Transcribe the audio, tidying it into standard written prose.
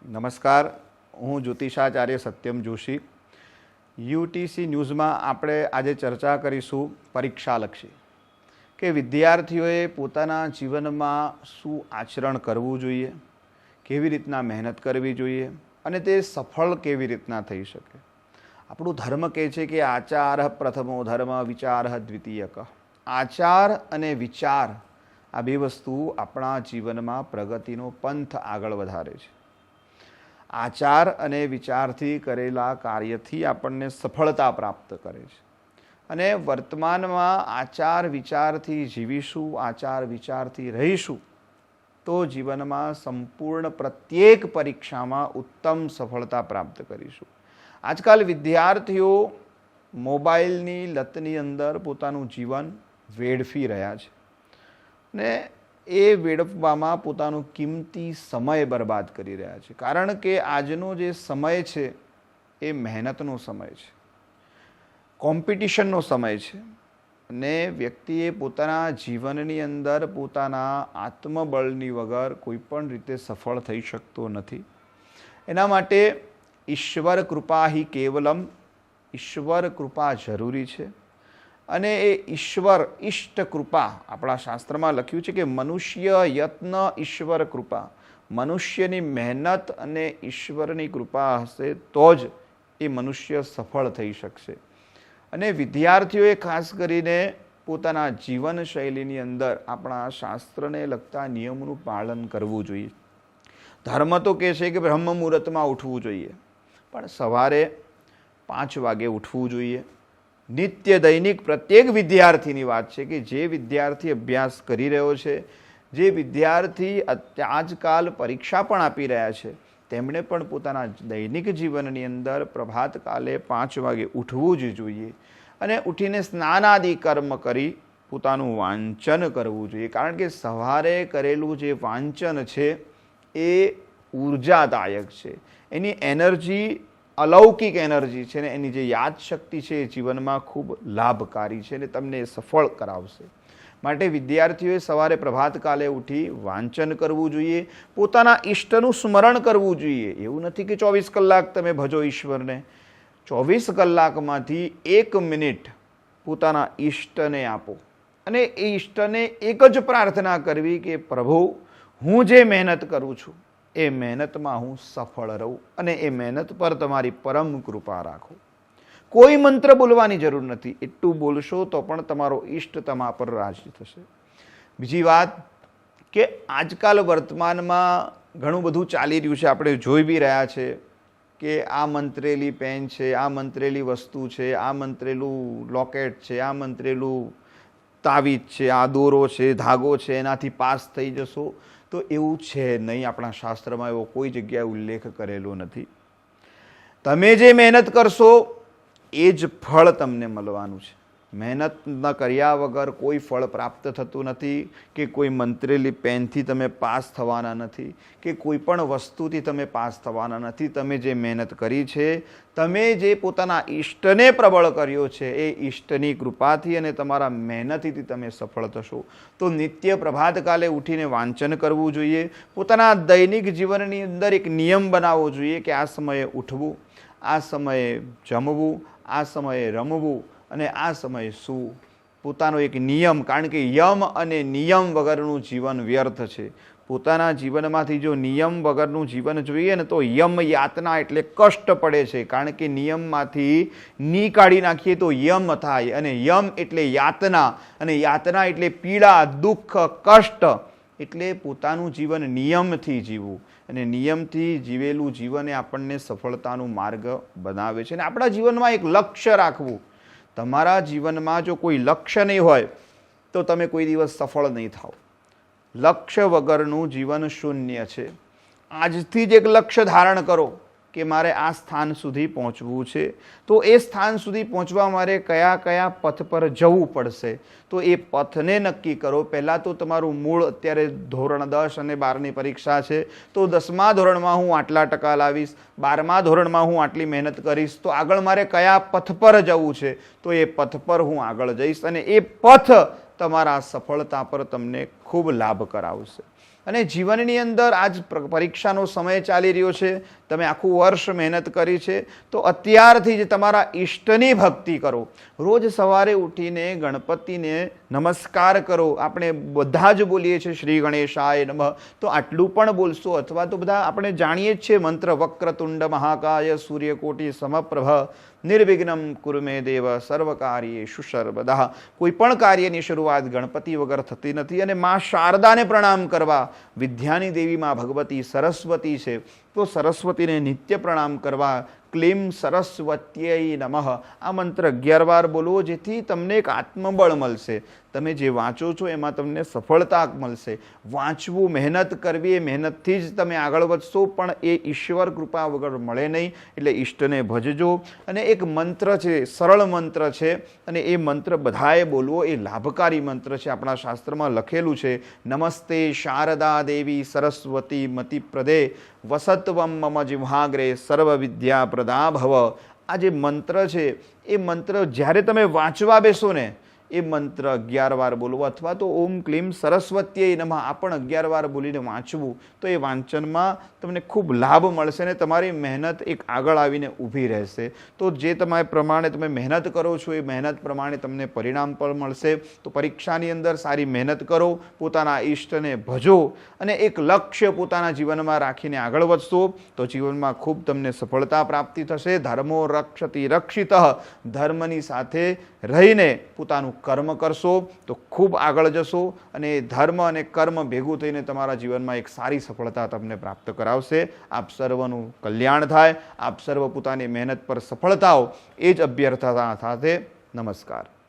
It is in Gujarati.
નમસ્કાર, હું જ્યોતિષાચાર્ય સત્યમ જોશી. યુટીસી ન્યૂઝમાં આપણે આજે ચર્ચા કરીશું પરીક્ષાલક્ષી, કે વિદ્યાર્થીઓએ પોતાના જીવનમાં શું આચરણ કરવું જોઈએ, કેવી રીતના મહેનત કરવી જોઈએ અને તે સફળ કેવી રીતના થઈ શકે. આપણું ધર્મ કહે છે કે આચાર પ્રથમો ધર્મ, વિચાર દ્વિતીયક. આચાર અને વિચાર આ બે વસ્તુ આપણા જીવનમાં પ્રગતિનો પંથ આગળ વધારે છે. આચાર અને વિચારથી કરેલા કાર્યથી આપણને સફળતા પ્રાપ્ત કરે છે. અને વર્તમાનમાં આચાર વિચારથી જીવીશું, આચાર વિચારથી રહીશું તો જીવનમાં સંપૂર્ણ પ્રત્યેક પરીક્ષામાં ઉત્તમ સફળતા પ્રાપ્ત કરીશું. આજકાલ વિદ્યાર્થીઓ મોબાઈલની લતની અંદર પોતાનું જીવન વેડફી રહ્યા છે ને એ વેડફવામાં પોતાનો કિંમતી સમય બરબાદ કરી રહ્યા છે. કારણ કે આજનો જે સમય છે એ મહેનતનો સમય છે, કોમ્પિટિશનનો સમય છે અને વ્યક્તિએ પોતાના જીવનની અંદર પોતાના આત્મબળની વગર કોઈ પણ રીતે સફળ થઈ શકતો નથી. એના માટે ઈશ્વર કૃપા હિ કેવલમ, ઈશ્વર કૃપા જરૂરી છે. અને એ ઈશ્વર ઈષ્ટ કૃપા, આપણા શાસ્ત્રમાં લખ્યું છે કે મનુષ્ય યત્ન ઈશ્વર કૃપા, મનુષ્યની મહેનત અને ઈશ્વરની કૃપા હશે તો જ એ મનુષ્ય સફળ થઈ શકશે. અને વિદ્યાર્થીઓએ ખાસ કરીને પોતાના જીવનશૈલીની અંદર આપણા શાસ્ત્રને લગતા નિયમોનું પાલન કરવું જોઈએ. ધર્મ તો કહે છે કે બ્રહ્મ મુહૂર્તમાં ઉઠવું જોઈએ, પણ સવારે 5 વાગે ઉઠવું જોઈએ. નિત્ય દૈનિક પ્રત્યેક વિદ્યાર્થીની વાત છે કે જે વિદ્યાર્થી અભ્યાસ કરી રહ્યો છે, જે વિદ્યાર્થી આજકાલ પરીક્ષા પણ આપી રહ્યા છે, તેમણે પણ પોતાના દૈનિક જીવનની અંદર પ્રભાતકાલે 5 વાગે ઉઠવું જ જોઈએ અને ઉઠીને સ્નાનાદિ કર્મ કરી પોતાનું વાંચન કરવું જોઈએ. કારણ કે સવારે કરેલું જે વાંચન છે એ ઉર્જાદાયક છે, એની એનર્જી અલૌકિક એનર્જી છે ને એની જે યાદશક્તિ છે એ જીવનમાં ખૂબ લાભકારી છે અને તમને સફળ કરાવશે. માટે વિદ્યાર્થીઓએ સવારે પ્રભાતકાલે ઉઠી વાંચન કરવું જોઈએ, પોતાના ઈષ્ટનું સ્મરણ કરવું જોઈએ. એવું નથી કે 24 કલાક તમે ભજો ઈશ્વરને. 24 કલાકમાંથી 1 મિનિટ પોતાના ઈષ્ટને આપો અને એ ઈષ્ટને એક જ પ્રાર્થના કરવી કે પ્રભુ, હું જે મહેનત કરું છું એ મહેનતમાં હું સફળ રહું અને એ મહેનત પર તમારી પરમ કૃપા રાખો. કોઈ મંત્ર બોલવાની જરૂર નથી, એટલું બોલશો તો પણ તમારો ઈષ્ટ તમારા પર રાજી થશે. બીજી વાત કે આજકાલ વર્તમાનમાં ઘણું બધું ચાલી રહ્યું છે, આપણે જોઈ બી રહ્યા છે કે આ મંત્રેલી પેન છે, આ મંત્રેલી વસ્તુ છે, આ મંત્રેલું લોકેટ છે, આ મંત્રેલું તાવીજ છે, આ દોરો છે, ધાગો છે, એનાથી પાસ થઈ જશો. તો એવું છે નહીં, આપણા શાસ્ત્રમાં એવો કોઈ જગ્યાએ ઉલ્લેખ કરેલો નથી. તમે જે મહેનત કરશો એ જ ફળ તમને મળવાનું છે. મહેનત ન કર્યા વગર કોઈ ફળ પ્રાપ્ત થતું નથી, કે કોઈ મંત્રેલી પેનથી તમે પાસ થવાના નથી, કે કોઈ પણ વસ્તુથી તમે પાસ થવાના નથી. તમે જે મહેનત કરી છે, તમે જે પોતાના ઈષ્ટને પ્રબળ કર્યો છે એ ઈષ્ટની કૃપાથી અને તમારા મહેનતથી તમે સફળ થશો. તો નિત્ય પ્રભાતકાલે ઉઠીને વાંચન કરવું જોઈએ. પોતાના દૈનિક જીવનની અંદર એક નિયમ બનાવવો જોઈએ કે આ સમયે ઉઠવું, આ સમયે જમવું, આ સમયે રમવું અને આ સમયે શું. પોતાનો એક નિયમ, કારણ કે યમ અને નિયમ વગરનું જીવન વ્યર્થ છે. પોતાના જીવનમાંથી જો નિયમ વગરનું જીવન જોઈએ ને તો યમ યાતના એટલે કષ્ટ પડે છે. કારણ કે નિયમમાંથી ની કાઢી નાખીએ તો યમ થાય અને યમ એટલે યાતના અને યાતના એટલે પીડા, દુઃખ, કષ્ટ. એટલે પોતાનું જીવન નિયમથી જીવવું અને નિયમથી જીવેલું જીવન એ આપણને સફળતાનો માર્ગ બનાવે છે. અને આપણા જીવનમાં એક લક્ષ્ય રાખવું. તમારા જીવનમાં જો કોઈ લક્ષ્ય નહીં હોય તો તમે કોઈ દિવસ સફળ નહીં થાઓ. લક્ષ્ય વગરનું જીવન શૂન્ય છે. આજથી જ એક લક્ષ્ય ધારણ કરો કે મારે આ સ્થાન સુધી પહોંચવું છે, તો એ સ્થાન સુધી પહોંચવા મારે કયા કયા પથ પર જવું પડશે તો એ પથને નક્કી કરો. પહેલાં તો તમારું મૂળ, અત્યારે ધોરણ 10 અને 12ની પરીક્ષા છે તો 10મા ધોરણમાં હું આટલા ટકા લાવીશ, 12મા ધોરણમાં હું આટલી મહેનત કરીશ, તો આગળ મારે કયા પથ પર જવું છે તો એ પથ પર હું આગળ જઈશ અને એ પથ તમારા સફળતા પર તમને ખૂબ લાભ કરાવશે. અને જીવનની અંદર આજ પરીક્ષાનો સમય ચાલી રહ્યો છે, તમે આખું વર્ષ મહેનત કરી છે, તો અત્યારથી જ તમારા ઈષ્ટની ભક્તિ કરો. રોજ સવારે ઉઠીને ગણપતિને નમસ્કાર કરો. આપણે બધા જ બોલીએ છીએ શ્રી ગણેશાય નમઃ, તો આટલું પણ બોલશો. અથવા તો બધા આપણે જાણીએ જ છીએ મંત્ર, વક્રતુંડ મહાકાય સૂર્યકોટિ સમપ્રભ નિર્વિઘ્નમ કુરુ મે દેવ સર્વકાર્યેષુ સર્વદા. કોઈ પણ કાર્યની શરૂઆત ગણપતિ વગર થતી નથી. અને મા શારદાને પ્રણામ કરવા, વિદ્યાની દેવી માં ભગવતી સરસ્વતી છે, તો સરસ્વતીને નિત્ય પ્રણામ કરવા. ક્લીમ સરસ્વત્યય નમઃ આ મંત્ર 11 વાર બોલવો, જેથી તમને એક આત્મબળ મળશે. તમે જે વાંચો છો એમાં તમને સફળતા મળશે. વાંચવું, મહેનત કરવી, એ મહેનતથી જ તમે આગળ વધશો, પણ એ ઈશ્વર કૃપા વગર મળે નહીં. એટલે ઈષ્ટને ભજજો. અને એક મંત્ર છે, સરળ મંત્ર છે, અને એ મંત્ર બધાએ બોલવો. એ લાભકારી મંત્ર છે. આપણા શાસ્ત્રમાં લખેલું છે, નમસ્તે શારદા દેવી સરસ્વતી મતિપ્રદે વસત્વમ મમ જીવ્હાગ્રે સર્વ વિદ્યા પ્રદા ભવ. આ જે મંત્ર છે, એ મંત્ર જ્યારે તમે વાંચવા બેસો ને, એ મંત્ર 11 વાર બોલવો. અથવા તો ઓમ ક્લીમ સરસ્વત્યય નમઃ આ પણ 11 વાર બોલીને વાંચવું. તો એ વાંચનમાં તમને ખૂબ લાભ મળશે ને તમારી મહેનત એક આગળ આવીને ઊભી રહેશે. તો જે તમારે પ્રમાણે તમે મહેનત કરો છો, એ મહેનત પ્રમાણે તમને પરિણામ પણ મળશે. તો પરીક્ષાની અંદર સારી મહેનત કરો, પોતાના ઈષ્ટને ભજો, અને એક લક્ષ્ય પોતાના જીવનમાં રાખીને આગળ વધશો, તો જીવનમાં ખૂબ તમને સફળતા પ્રાપ્તિ થશે. ધર્મો રક્ષતિ રક્ષિતઃ, ધર્મની સાથે રહીને પોતાનું કર્મ કરશો તો ખૂબ આગળ જશો. અને ધર્મ અને કર્મ ભેગું થઈને તમારા જીવનમાં એક સારી સફળતા તમને પ્રાપ્ત કરાવશે. આપ સર્વનું કલ્યાણ થાય. આપ સર્વ પોતાની મહેનત પર સફળ થાઓ, એ જ અભ્યર્થના સાથે નમસ્કાર.